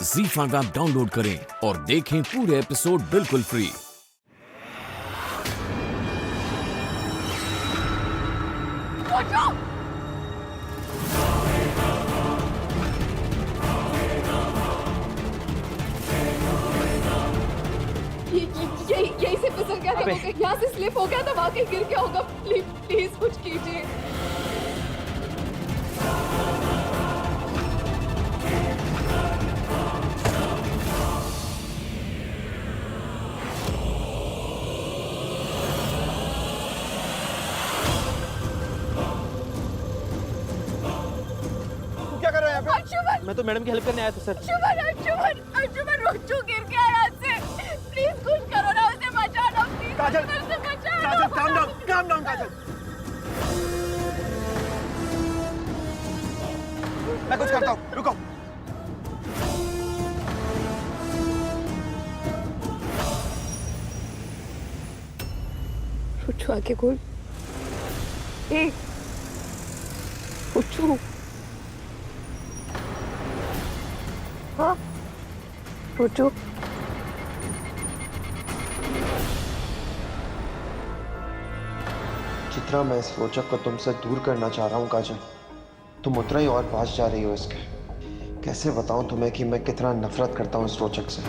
ZEE5 app download करें और देखें पूरे एपिसोड बिल्कुल फ्री। यही से फिसल गया था, यहाँ से स्लिप हो गया था, वहाँ कहीं गिर गया होगा। प्लीज प्लीज कुछ कीजिए। क्या कर रहे हैं यहाँ अंशुमन, मैं तो मैडम की हेल्प करने आया था सर। अंशुमन रोचू गिर गया यहाँ से। प्लीज कुछ करो ना, उसे बचा लो प्लीज। काजल, उसे बचा लो। काजल काम डाउन काजल। मैं कुछ करता हूँ, रुको। रोचू आगे बोल। रोचू। हाँ रोचू। जितना मैं इस रोचक को तुमसे दूर करना चाह रहा हूँ काजल, तुम उतना ही और पास जा रही हो इसके। कैसे बताऊं तुम्हें कि मैं कितना नफरत करता हूँ इस रोचक से।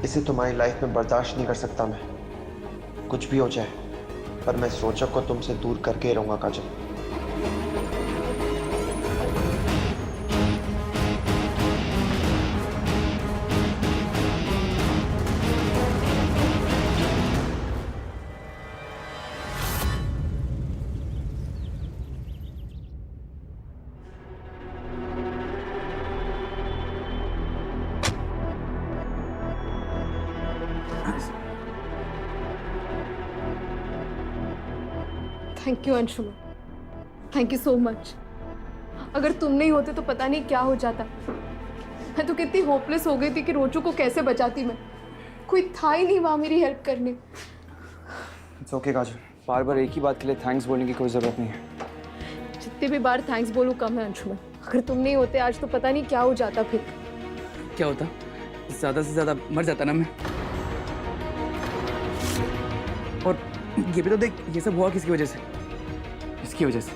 इसे तुम्हारी लाइफ में बर्दाश्त नहीं कर सकता मैं। कुछ भी हो जाए, पर मैं इस रोचक को तुमसे दूर करके ही रहूंगा Kajal. Thank you Anshuman, thank you so much. अगर तुम नहीं होते तो पता नहीं क्या हो जाता। मैं तो कितनी होपलेस हो गई थी कि रोचू को कैसे बचाती मैं। कोई था ही नहीं वहाँ मेरी हेल्प करने। इट्स ओके काजल, बार बार एक ही बात के लिए थैंक्स बोलने की कोई ज़रूरत नहीं है। जितने भी बार थैंक्स बोलूँ कम है अंशुमन। अगर तुम नहीं होते आज तो पता नहीं क्या हो जाता। फिर क्या होता? ज़्यादा से ज़्यादा मर जाता ना मैं। और ये भी तो देख, ये सब हुआ किसकी वजह से? इसकी वजह से।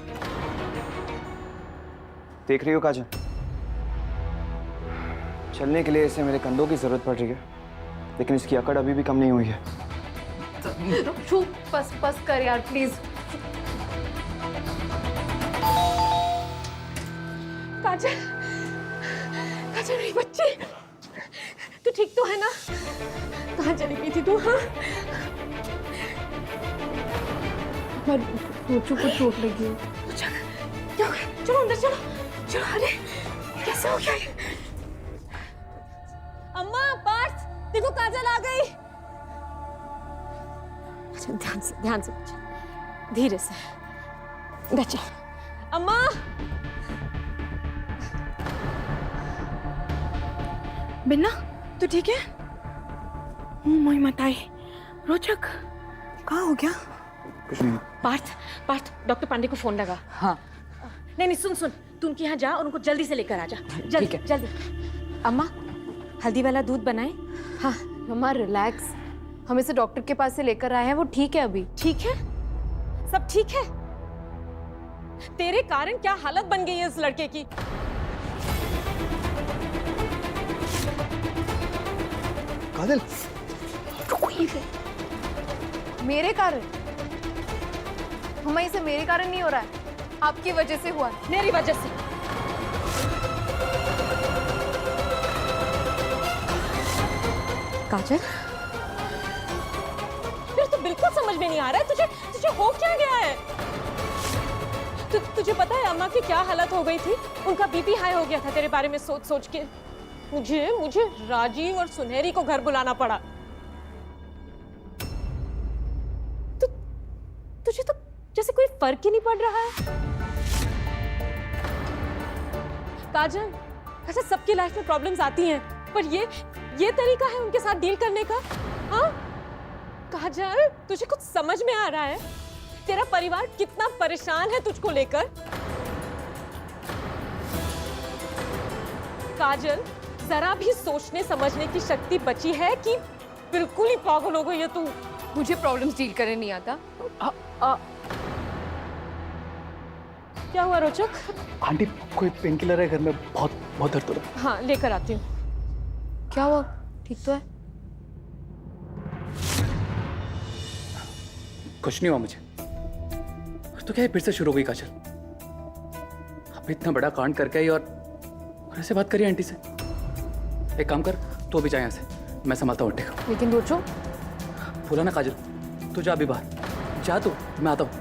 देख रही हो काजल, चलने के लिए इसे मेरे कंधों की जरूरत पड़ रही है, लेकिन इसकी अकड़ अभी भी कम नहीं हुई है। रोचू बस कर यार प्लीज। काजल, काजल मेरी बच्ची, तू ठीक तो है ना? कहाँ चली गई थी तू? हाँ रोचू को चोट लगी है। क्या हो गया? चलो अंदर चलो चलो। अरे कैसे हो गया ये? अम्मा पार्थ, देखो काजल आ गई। अच्छा ध्यान से बच्चा, धीरे से बच्चा। अम्मा बिन्ना, तू ठीक है? मोई मत आई। रोचक कहाँ हो गया? कुछ नहीं। पार्थ डॉक्टर पांडे को फोन लगा। हाँ नहीं सुन, तू उनके यहाँ जा और उनको जल्दी से लेकर आ जा। जल्दी जल्दी। अम्मा हल्दी वाला दूध बनाए। हाँ मम्मा रिलैक्स, हम इसे डॉक्टर के पास से लेकर आए हैं, वो ठीक है अभी। ठीक है? सब ठीक है? तेरे कारण क्या हालत बन गई है इस लड़के की। काजल, मेरे कारण? मम्मा इसे मेरे कारण नहीं हो रहा है, आपकी वजह से हुआ है। मेरी वजह से? काजल, फिर तो बिल्कुल समझ में नहीं आ रहा है तुझे हो क्या गया है? तुझे पता है अम्मा की क्या हालत हो गई थी? उनका बीपी हाई हो गया था तेरे बारे में सोच के। मुझे राजीव और सुनहरी को घर बुलाना पड़ा। तुझे तो जैसे कोई फर्क ही नहीं पड़ रहा है। काजल, सबकी लाइफ में प्रॉब्लम्स आती हैं, पर ये तरीका है उनके साथ डील करने का? हाँ काजल, तुझे कुछ समझ में आ रहा है? तेरा परिवार कितना परेशान है तुझको लेकर। काजल, जरा भी सोचने समझने की शक्ति बची है कि बिल्कुल ही पागल हो गई है तू? मुझे प्रॉब्लम्स डील करने नहीं आता। क्या हुआ रोचक? आंटी कोई पेन किलर है घर में, बहुत बहुत दर्द हो रहा है। हाँ लेकर आती हूँ। क्या हुआ? ठीक तो है? कुछ नहीं हुआ मुझे। तो क्या है, फिर से शुरू हो गई काजल। अब इतना बड़ा कांड करके आई और ऐसे बात करी आंटी से। एक काम कर, तू अभी जा यहाँ से, मैं संभालता हूँ आंटी को। लेकिन रोचो, बोला ना काजल, तू जा अभी बाहर, जा तू, मैं आता हूँ।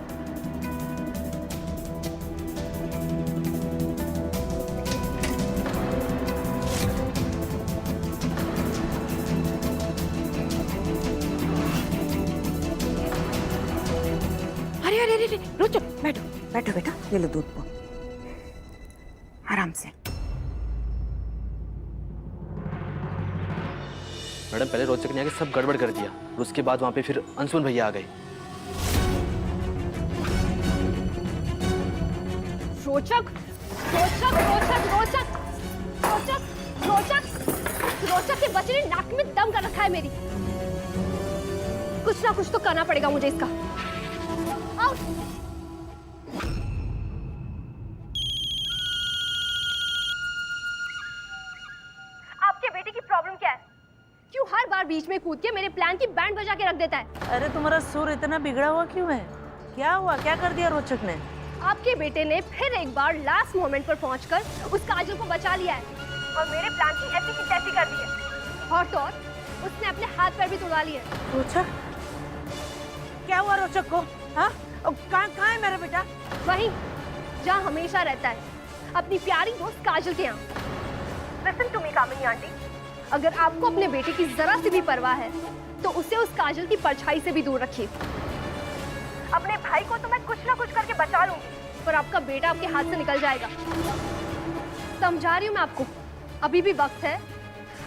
अरे अरे अरे रोचक, बैठो बैठो बेटा, ये लो दूध पो, आराम से। मैडम पहले रोचक ने आके सब गड़बड़ कर दिया और उसके बाद वहाँ पे फिर अंशुमन भैया आ गए। रोचक रोचक रोचक रोचक रोचक रोचक रोचक के बच्चे ने नाक में दम कर रखा है मेरी। कुछ ना कुछ तो करना पड़ेगा मुझे इसका। आउट। आपके बेटे की प्रॉब्लम क्या है? क्यों हर बार बीच में कूद के मेरे प्लान की बैंड बजा के रख देता है? अरे तुम्हारा सुर इतना बिगड़ा हुआ क्यों है? क्या हुआ, क्या कर दिया रोचक ने? आपके बेटे ने फिर एक बार लास्ट मोमेंट पर पहुंचकर उस काजल को बचा लिया है और मेरे प्लान की ऐसी की तैसी कर दी है। और तो और उसने अपने हाथ पैर भी तोड़ा लिए। रोचक, क्या हुआ रोचक को? हाँ, कहाँ है मेरा बेटा? वहीं जहाँ हमेशा रहता है, अपनी प्यारी दोस्त काजल के यहाँ। Listen to me Kamini aunty, अगर आपको अपने बेटे की जरा सी भी परवाह है तो उसे उस काजल की परछाई से भी दूर रखिए। अपने भाई को तो मैं कुछ ना कुछ करके बचा लूंगी, पर आपका बेटा आपके हाथ से निकल जाएगा। समझा रही हूँ मैं आपको, अभी भी वक्त है,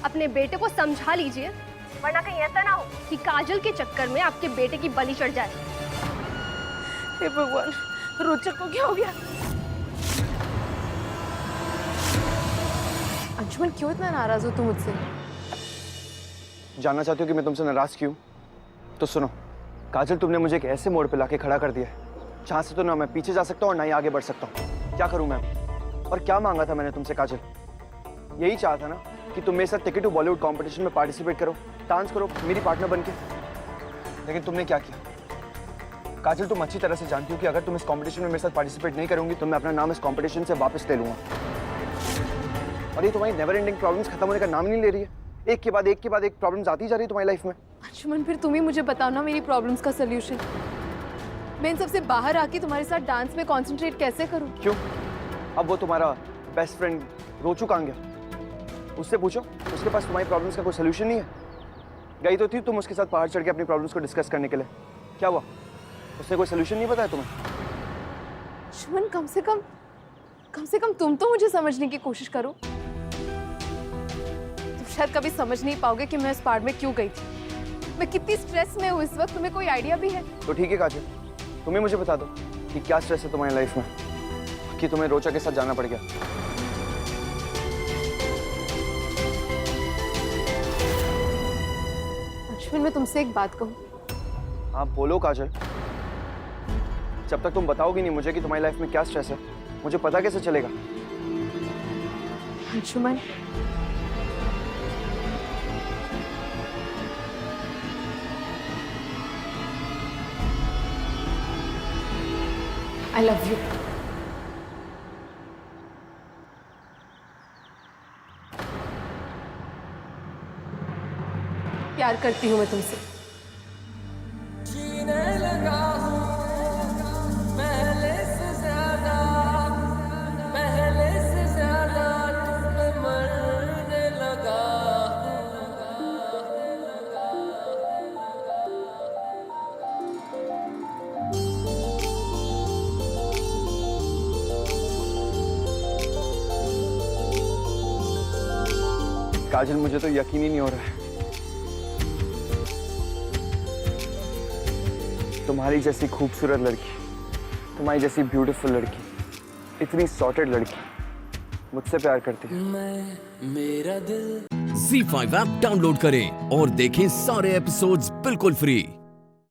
अपने बेटे को समझा लीजिए, वरना कहीं ऐसा ना हो कि काजल के चक्कर में आपके बेटे की बलि चढ़ जाए। हे भगवान, रोचक को क्या हो गया? अंशुमन क्यों इतना नाराज हो तुम मुझसे? जानना चाहते हो कि मैं तुमसे नाराज क्यों? तो सुनो काजल, तुमने मुझे एक ऐसे मोड़ पे लाके खड़ा कर दिया है जहाँ से तो ना मैं पीछे जा सकता हूँ और ना ही आगे बढ़ सकता हूँ। क्या करूँ मैं? और क्या मांगा था मैंने तुमसे काजल? यही चाहा था ना कि तुम मेरे साथ टिकट टू बॉलीवुड कंपटीशन में पार्टिसिपेट करो, डांस करो मेरी पार्टनर बनके। लेकिन तुमने क्या किया? काजल, तुम अच्छी तरह से जानती हो कि अगर तुम इस कंपटीशन में मेरे साथ पार्टिसिपेट नहीं करूंगी तो मैं अपना नाम इस कंपटीशन से वापस ले लूंगा। और ये तुम्हारी नेवर एंडिंग प्रॉब्लम्स खत्म होने का नाम नहीं ले रही है। एक के बाद एक प्रॉब्लम्स आती जा रही है तुम्हारी लाइफ में। अंशुमन, फिर तुम ही मुझे बताओ ना मेरी प्रॉब्लम्स का सलूशन। मैं इन सबसे बाहर आके तुम्हारे साथ डांस में कंसंट्रेट कैसे करूं? क्यों? अब वो तुम्हारा बेस्ट फ्रेंड रोचू कहाँ गया? उससे पूछो, उसके पास तुम्हारी प्रॉब्लम्स का कोई सोल्यूशन नहीं है। गई तो थी तुम उसके साथ पहाड़ चढ़ के अपनी प्रॉब्लम्स को डिस्कस करने के लिए, क्या हुआ? उसने कोई सोल्यूशन नहीं बताया तुम्हें? अंशुमन, कम से कम तुम तो मुझे समझने की कोशिश करो। तुम शायद कभी समझ नहीं पाओगे कि मैं उस पहाड़ में क्यों गई थी, मैं कितनी स्ट्रेस में हूँ इस वक्त। तुम्हें कोई आइडिया भी है? तो ठीक है काजल, तुम्हें मुझे बता दो कि क्या स्ट्रेस है तुम्हारी लाइफ में कि तुम्हें रोचा के साथ जाना पड़ गया। अंशुमन, मैं तुमसे एक बात कहूँ? हाँ बोलो काजल। जब तक तुम बताओगी नहीं मुझे कि तुम्हारी लाइफ में क्या स्ट्रेस है, मुझे पता कैसे चलेगा? Anshuman, I love you. प्यार करती हूँ मैं तुमसे। काजल, मुझे तो यकीन ही नहीं हो रहा है तुम्हारी जैसी खूबसूरत लड़की, तुम्हारी जैसी ब्यूटीफुल लड़की, इतनी सॉर्टेड लड़की मुझसे प्यार करती है। Z5 ऐप डाउनलोड करें और देखें सारे एपिसोड्स बिल्कुल फ्री।